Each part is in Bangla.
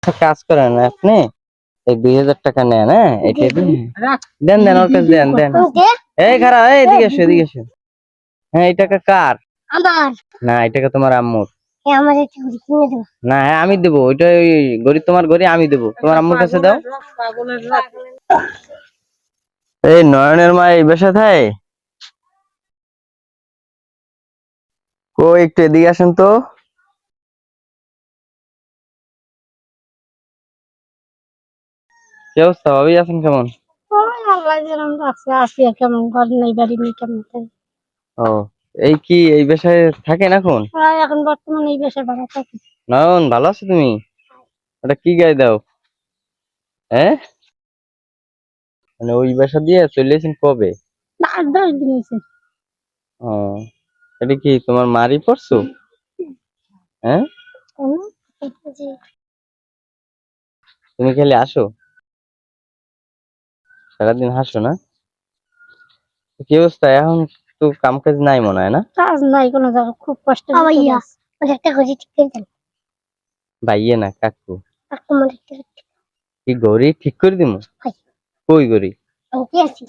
কাজ করেন আপনি, এই 2000 টাকা নেন, হ্যাঁ এটা দেন দেন ওর কাছে দেন দেন। এই খারাপ, এই এদিকে এসো এদিকে এসো। হ্যাঁ এই টাকা কার? আমার। না এই টাকা তোমার আম্মুর। আমার একটা ঘড়ি কিনে দেবো। না হ্যাঁ আমি দেবো, ওইটা ওই গড়ি তোমার গড়ি আমি দেবো, তোমার আম্মুর কাছে দাও। এই নয়নের মা এই বাসায় থাকে? কই একটু এদিকে আসেন তো। কি অবস্থা ভাবি, আছেন কেমন? আল্লাহ যেরকম রাখছে আছি, আর কেমন ঘর নেই বাড়ি নেই কেমন থাকি। ও এই কি এই বাসায় থাকেন এখন? এখন বর্তমানে এই বেশে ভাড়া থাকি। নয়ন ভালো আছো তুমি? ওটা কি গায়ে দাও? হ্যাঁ মানে ওই বাসা দিয়ে চলে এসেছেন কবে? 8-10 দিন হয়েছে। ও এটা কি তোমার মারই পড়ছো? হ্যাঁ জি। তুমি খালি আসো, সারাদিন হাসো না? কি অবস্থা এখন? তো কাম কাজ নাই মনে হয় না? কাজ নাই কোনো জায়গা, খুব কষ্ট। ভাইয়া একটা ঘড়ি ঠিক করে দেন। ভাইয়ে না কাকু। কাকু আমার একটা কি গড়ি ঠিক করে দিমু? কই গড়ি? ওকে আছি।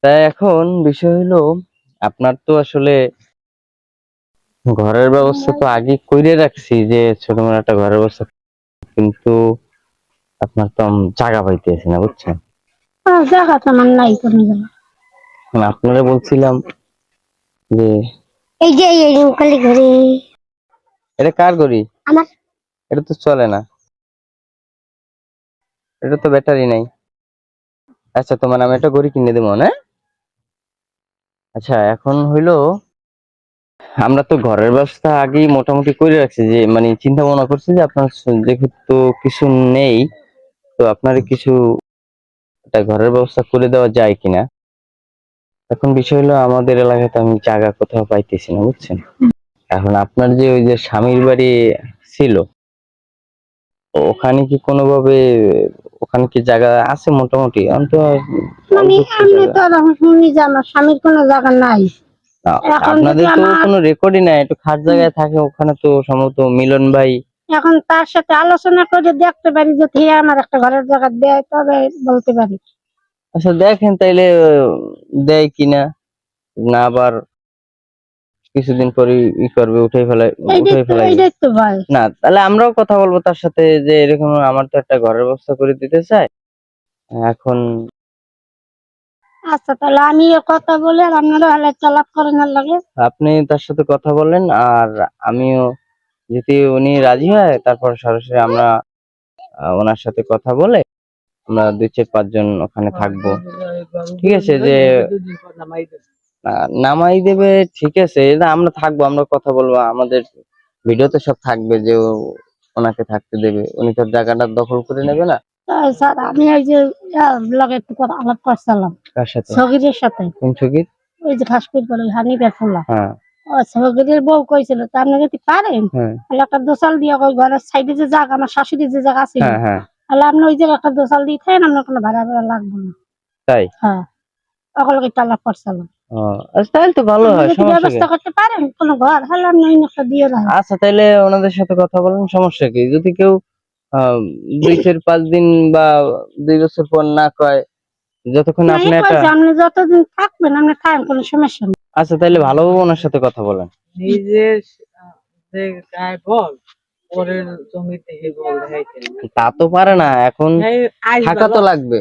তাই এখন বিষয় হলো, আপনার তো আসলে ঘরের ব্যবস্থা তো আগে করে রাখছি, যে ছোট মোটো একটা ঘরের ব্যবস্থা, কিন্তু আপনার তো জায়গা পাইতেছি না বুঝছেন। জায়গা তো আমার নাই কোনো জায়গা। আপনারা বলছিলাম যে এই যে এই রুকালি ঘড়ি। এটা কার গড়ি? আমার। এটা তো চলে না, এটা তো ব্যাটারি নাই। আচ্ছা তোমার নামে একটা গড়ি কিনে দেবো না? আচ্ছা এখন হইলো, আমরা তো ঘরের ব্যবস্থা আগেই মোটামুটি করে রাখছি, যে মানে চিন্তা ভাবনা করছি যে আপনার যেহেতু কিছু নেই, তো আপনার কিছু একটা ঘরের ব্যবস্থা করে দেওয়া যায় কিনা। এখন বিষয় হলো আমাদের এলাকাতে আমি জায়গা কোথাও পাইতেছি না বুঝছেন। এখন আপনার যে ওই যে স্বামীর বাড়ি ছিল, ওখানে কি কোনোভাবে, ওখানে কি জায়গা আছে মোটামুটি অন্তত? মানে আমি তো শুনি যে আমার স্বামীর কোনো জায়গা নাই। এখন যদি আপনাদের তো আমার কোনো রেকর্ডই নাই, একটু খাস জায়গায় থাকে, ওখানে তো সম্ভবত মিলন ভাই। এখন তার সাথে আলোচনা করে দেখতে পারি, যদি আমার একটা ঘরের জায়গা দেয় তবে বলতে পারি। আচ্ছা দেখেন তাইলে দেয় কিনা, না আবার কিছুদিন পরে ই করবে, উঠাই ফেলাই। এইটাই তো ভাই। না তাহলে আমরাও কথা বলবো তার সাথে, যে এরকম আমার তো একটা ঘরের ব্যবস্থা করে দিতে চাই এখন। আচ্ছা তাহলে আমি কথা বলে আর আপনারা হলে চালাপ করেন আর লাগে। আপনি তার সাথে কথা বলেন, আর আমিও যদি উনি রাজি হয় তারপর সরাসরি আমরা ওনার সাথে কথা বলে আমরা 2-4-5 জন ওখানে থাকবো। ঠিক আছে যে নামাই দেবে, ঠিক আছে এটা আমরা থাকবো, আমরা কথা বলবো, আমাদের ভিডিওতে সব থাকবে যে ওনাকে থাকতে দেবে, উনি তো জায়গাটা দখল করে নেবে না। স্যার আমি এই যে লগে একটু কথা আলাপ করছিলাম। কার সাথে? সগিরের সাথে। কোন ছবি? ওই যে ফাঁসফিট বলে হানিফের ফুলা। হ্যাঁ ও সগিরের বউ কইছিল তা আপনি যদি পারেন হ্যাঁ তাহলে একটা দোসাল দিয়ে ওই ঘরের সাইডে যে জায়গা আমার শাশুড়ির যে জায়গা আছে, হ্যাঁ হ্যাঁ তাহলে আপনি ওই জায়গায় একটা দোসাল দিয়ে থাকেন, আপনার কোনো ভাড়া ভাড়া লাগবে না। তাই? হ্যাঁ ওগুলোকে একটু আলাপ করছিলাম। ও আচ্ছা তাহলে তো ভালো হয়, যদি সমস্যা কি? ব্যবস্থা করতে পারেন কোনো ঘর, তাহলে আপনি ওই একটা দিয়ে রাখেন। আচ্ছা তাইলে ওনাদের সাথে কথা বলেন, সমস্যা কি? যদি কেউ 2-4-5 দিন বা 2 বছর পর না কয়, যতক্ষণ না আপনি এই একটা। কইছে আপনি যতদিন থাকবেন আপনি থাকেন, কোনো সমস্যা নেই। আচ্ছা তাইলে ভালোভাবে ওনার সাথে কথা বলেন। নিজের যে গায়ে বল, পরের জমিতে হে বল দেখাইতে। তা তো পারে না এখন, এই আজ থাকা ভালো তো আছে। লাগবে।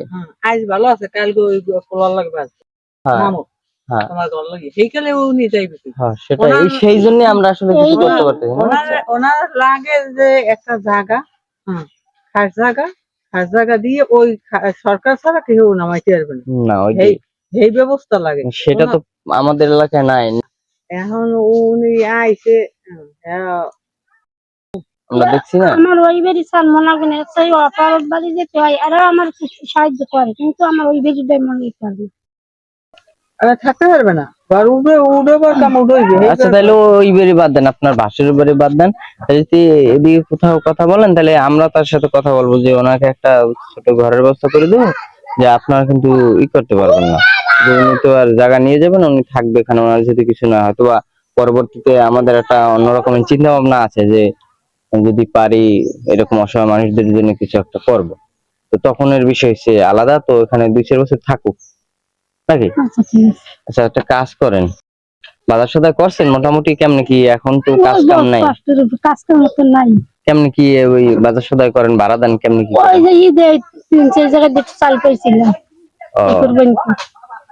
আজ ভালো আছে, কালকে ওই পোলার লাগবে আজকে। হ্যাঁ নামো হ্যাঁ তোমার ঘর লাগি সেইকালে ও নিয়ে যাইবে। হ্যাঁ সেটাই, সেই জন্য আমরা আসলে কিছু করতে পারতেছি না। ওনার লাগে যে একটা জায়গা, খাস জায়গা, খাস জায়গা দিয়ে ওই সরকার ছাড়া কেউ নামাইতে পারবে না। না ওই এই এই ব্যবস্থা লাগে, সেটা তো আমাদের এলাকায় নাই। এখন উনি আইছে। হ্যাঁ আমরা দেখছি না। আমার ওই বাড়ি স্যার মনে করেন সেই অপারত বাড়ি যেতে হয়, এরা আমার কিছু সাহায্য করে, কিন্তু আমার ওই বাড়িটাই মনে করে থাকতে পারবে না, ঘর উঠবে উঠবে বা কাম উঠবে। আচ্ছা তাহলে ওই বাড়ি বাদ দেন, আপনার ভাসুরের বাড়ি বাদ দেন। যদি এদিকে কোথাও কথা বলেন তাহলে আমরা তার সাথে কথা বলবো, যে ওনাকে একটা ছোট ঘরের ব্যবস্থা করে দেবো, যে আপনারা কিন্তু ই করতে পারবেন না, যে উনি তো আর জায়গা নিয়ে যাবেন, উনি থাকবে এখানে, ওনার যদি কিছু না হয়তো বা পরবর্তীতে আমাদের একটা অন্যরকমের চিন্তা ভাবনা আছে, যে যদি পারি এরকম অসহায় মানুষদের জন্য কিছু একটা করব। তো তখন এর বিষয় হচ্ছে আলাদা, তো এখানে 2-4 বছর থাকুক নাকি? আচ্ছা ঠিক আছে। আচ্ছা একটা কাজ করেন, বাজার সদাই করছেন মোটামুটি কেমনে কি? এখন তো কাজ কাম নাই, কাজ কাম তো নাই। কেমনে কি ওই বাজার সদাই করেন, ভাড়া দেন কেমনে কি ওই করেন? যে ঈদে 3-4 জায়গায় দেখতে চাল পাইছিলাম ও,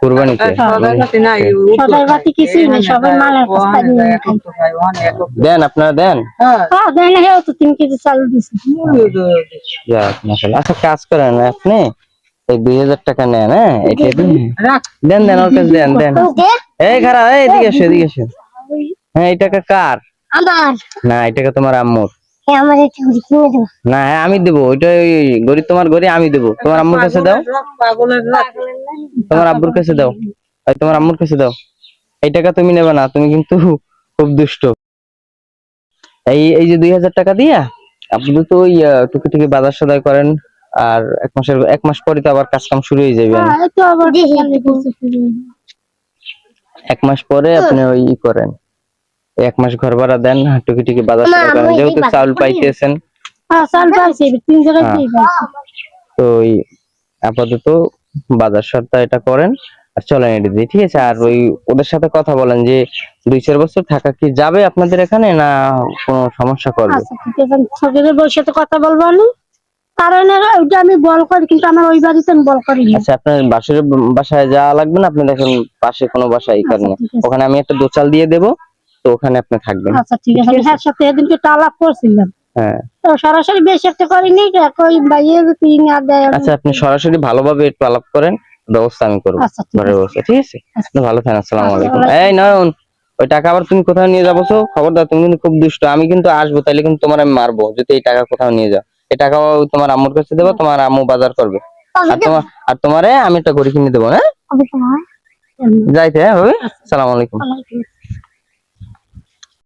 কুরবানিতে সদাই পাতি নাই, সদাই পাতি কিছুই নেই, সবাই মালের কাছ থেকে নিয়ে খায়। দেন, আপনারা দেন। হ্যাঁ হ্যাঁ দেয় না, হেও তো 3 কেজি চাল দিছে। যাক মাশাআল্লাহ। আচ্ছা কাজ করেন আপনি, এই 2000 টাকা নেন, হ্যাঁ এটা দিন, রাখ দেন দেন ওর কাছে দেন দেন। এই খারাপ, এই এদিকে এসো এদিকে এসো। হ্যাঁ এই টাকা কার? আমার না এই টাকা তোমার আম্মুর। আমার একটু ঘুরি কিনে দেবো। না হ্যাঁ আমি দেবো, ওইটা ওই গড়ি তোমার গড়ি আমি দেবো, তোমার আম্মুর কাছে দাও, পাগলের রাখ তোমার আব্বুর কাছে দাও, আর তোমার আম্মুর কাছে দাও। এই টাকা তুমি নেবে না, তুমি কিন্তু খুব দুষ্ট। এই এই যে 2000 টাকা দিয়া আপনি তো ওই টুকিটাকি বাজার সদাই করেন, আর 1 মাস পরে তো আবার কাজ কাম শুরু হয়ে যাবে। হ্যাঁ এই তো আবার খালি কিছু শুরু হলো। 1 মাস পরে আপনি ওই ই করেন, 1 মাস ঘর ভাড়া দেন, টুকিটাকি বাজার সদাই করেন, যেহেতু চাউল পাইতেছেন। হ্যাঁ চাল পাইছি 3 জায়গায় হ্যাঁ। দিয়ে পাইছি। তো ওই আপাতত বাজার সদাই এটা করেন আর চলেন এটা দিয়ে, ঠিক আছে? আর ওই ওদের সাথে কথা বলেন যে 2-4 বছর থাকা কি যাবে আপনাদের এখানে, না কোনো সমস্যা করবে? আচ্ছা ঠিক আছে, আমি ছোটদের বউর সাথে কথা বলবো আমি, কারণ ওইটা আমি বল করি, কিন্তু আমার ওই বাড়িতে আমি বল করি না। আচ্ছা আপনার বাসায় যাওয়া লাগবে না, আপনি দেখেন পাশে কোনো বাসায় এই কারণে, আচ্ছা, ঠিক আছে। ওখানে আমি একটা দোচাল দিয়ে দেবো, তো ওখানে আপনি থাকবেন। আচ্ছা ঠিক আছে, আমি হ্যাঁ সাথে এদিনকে একটা আলাপ করছিলাম, হ্যাঁ তো সরাসরি বেশি একটা করিনি, ওই বাইয়ে তিন আর দেয়। আচ্ছা আপনি সরাসরি ভালোভাবে একটু আলাপ করেন, ব্যবস্থা আমি করবো, আচ্ছা ঠিক ঘরের আছে। ব্যবস্থা, ঠিক আছে? আপনি ভালো থাকেন, আসসালামু আচ্ছা, আলাইকুম। ওয়ালাইকুম এই নয়ন, ওই টাকা আবার তুমি কোথাও নিয়ে যাবো তো খবরদার, তুমি কিন্তু খুব দুষ্ট, আমি কিন্তু আসবো তাইলে কিন্তু তোমার আমি মারবো যদি এই টাকা কোথাও নিয়ে যাও। এই টাকাও তোমার আম্মুর কাছে দেবো, তোমার আম্মু বাজার করবে, আর তোমারে আমি একটা ঘড়ি কিনে দেবো, হ্যাঁ? যাইতে, হ্যাঁ ভাবি, আসসালামু আলাইকুম। ওয়ালাইকুম।